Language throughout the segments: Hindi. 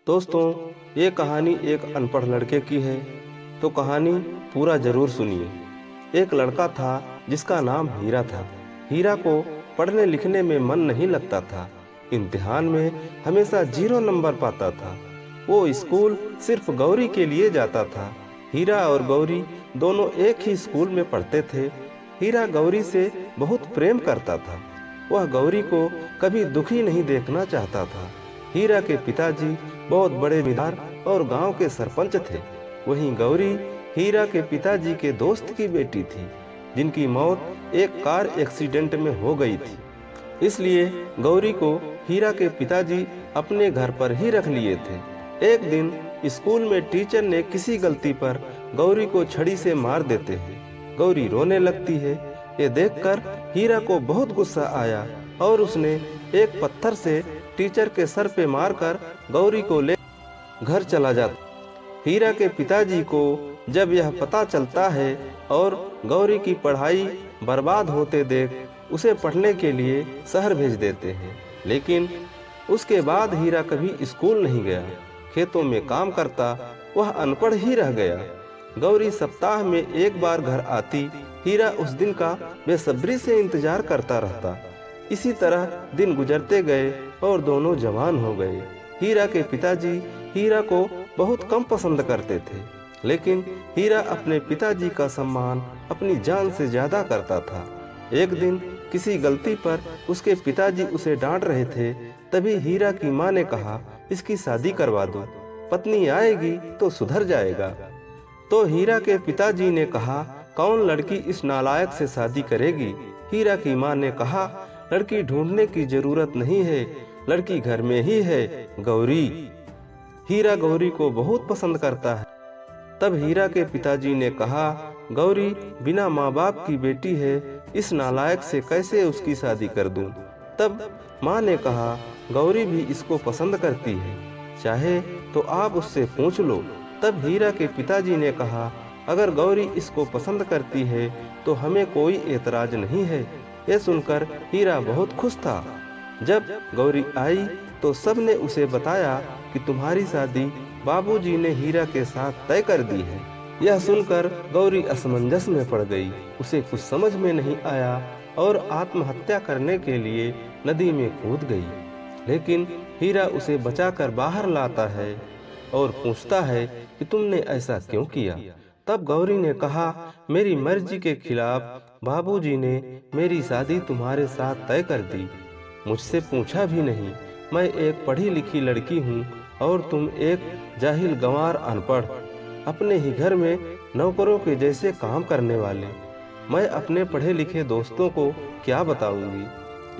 दोस्तों, ये कहानी एक अनपढ़ लड़के की है, तो कहानी पूरा जरूर सुनिए। एक लड़का था जिसका नाम हीरा था। हीरा को पढ़ने लिखने में मन नहीं लगता था। इम्तिहान में हमेशा 0 नंबर पाता था। वो स्कूल सिर्फ गौरी के लिए जाता था। हीरा और गौरी दोनों एक ही स्कूल में पढ़ते थे। हीरा गौरी से बहुत प्रेम करता था। वह गौरी को कभी दुखी नहीं देखना चाहता था। हीरा के पिताजी बहुत बड़े जमींदार और गांव के सरपंच थे। वहीं गौरी हीरा के पिताजी के दोस्त की बेटी थी, जिनकी मौत एक कार एक्सीडेंट में हो गई थी। इसलिए गौरी को हीरा के पिताजी अपने घर पर ही रख लिए थे। एक दिन स्कूल में टीचर ने किसी गलती पर गौरी को छड़ी से मार देते हैं। गौरी रोने लगती है। ये देखकर हीरा को बहुत गुस्सा आया और उसने एक पत्थर से टीचर के सर पे मारकर गौरी को ले घर चला जाता। हीरा के पिताजी को जब यह पता चलता है और गौरी की पढ़ाई बर्बाद होते देख उसे पढ़ने के लिए शहर भेज देते हैं। लेकिन उसके बाद हीरा कभी स्कूल नहीं गया। खेतों में काम करता वह अनपढ़ ही रह गया। गौरी सप्ताह में एक बार घर आती। हीरा उस दिन का बेसब्री से इंतजार करता रहता। इसी तरह दिन गुजरते गए और दोनों जवान हो गए। हीरा के पिताजी हीरा को बहुत कम पसंद करते थे, लेकिन हीरा अपने पिताजी का सम्मान अपनी जान से ज्यादा करता था। एक दिन किसी गलती पर उसके पिताजी उसे डांट रहे थे। तभी हीरा की मां ने कहा, इसकी शादी करवा दो, पत्नी आएगी तो सुधर जाएगा। तो हीरा के पिताजी ने कहा, कौन लड़की इस नालायक से शादी करेगी? हीरा की मां ने कहा, लड़की ढूंढने की जरूरत नहीं है, लड़की घर में ही है, गौरी। हीरा गौरी को बहुत पसंद करता है। तब हीरा के पिताजी ने कहा, गौरी बिना माँ बाप की बेटी है, इस नालायक से कैसे उसकी शादी कर दूं? तब माँ ने कहा, गौरी भी इसको पसंद करती है, चाहे तो आप उससे पूछ लो। तब हीरा के पिताजी ने कहा, अगर गौरी इसको पसंद करती है तो हमें कोई एतराज नहीं है। यह सुनकर हीरा बहुत खुश था। जब गौरी आई तो सबने उसे बताया कि तुम्हारी शादी बाबूजी ने हीरा के साथ तय कर दी है। यह सुनकर गौरी असमंजस में पड़ गई। उसे कुछ समझ में नहीं आया और आत्महत्या करने के लिए नदी में कूद गई। लेकिन हीरा उसे बचाकर बाहर लाता है और पूछता है कि तुमने ऐसा क्यों किया? तब गौरी ने कहा, मेरी मर्जी के खिलाफ बाबूजी ने मेरी शादी तुम्हारे साथ तय कर दी, मुझसे पूछा भी नहीं। मैं एक पढ़ी लिखी लड़की हूँ और तुम एक जाहिल गंवार अनपढ़, अपने ही घर में नौकरों के जैसे काम करने वाले। मैं अपने पढ़े लिखे दोस्तों को क्या बताऊंगी?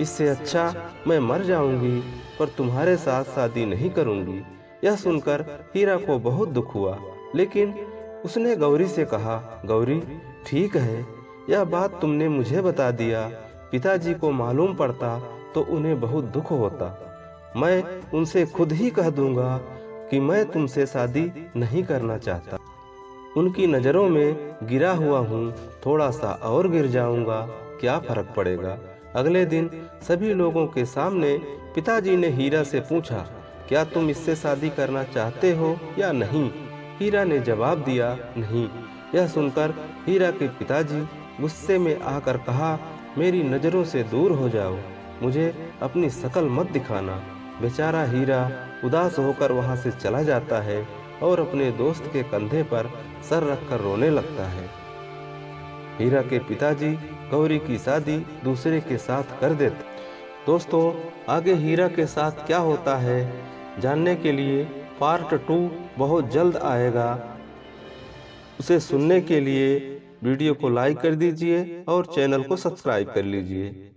इससे अच्छा मैं मर जाऊंगी, पर तुम्हारे साथ शादी नहीं करूंगी। यह सुनकर हीरा को बहुत दुख हुआ, लेकिन उसने गौरी से कहा, गौरी ठीक है, यह बात तुमने मुझे बता दिया। पिताजी को मालूम पड़ता तो उन्हें बहुत दुख होता। मैं उनसे खुद ही कह दूंगा कि मैं तुमसे शादी नहीं करना चाहता। उनकी नज़रों में गिरा हुआ हूँ, थोड़ा सा और गिर जाऊंगा, क्या फर्क पड़ेगा? अगले दिन सभी लोगों के सामने पिताजी ने हीरा से पूछा, क्या तुम इससे शादी करना चाहते हो या नहीं? हीरा ने जवाब दिया, नहीं। यह सुनकर हीरा के पिताजी गुस्से में आकर कहा, मेरी नज़रों से दूर हो जाओ, मुझे अपनी शकल मत दिखाना। बेचारा हीरा उदास होकर वहां से चला जाता है और अपने दोस्त के कंधे पर सर रखकर रोने लगता है। हीरा के पिताजी गौरी की शादी दूसरे के साथ कर देते। दोस्तों, आगे हीरा के साथ क्या होता है जानने के लिए पार्ट 2 बहुत जल्द आएगा। उसे सुनने के लिए वीडियो को लाइक कर दीजिए और चैनल को सब्सक्राइब कर लीजिए।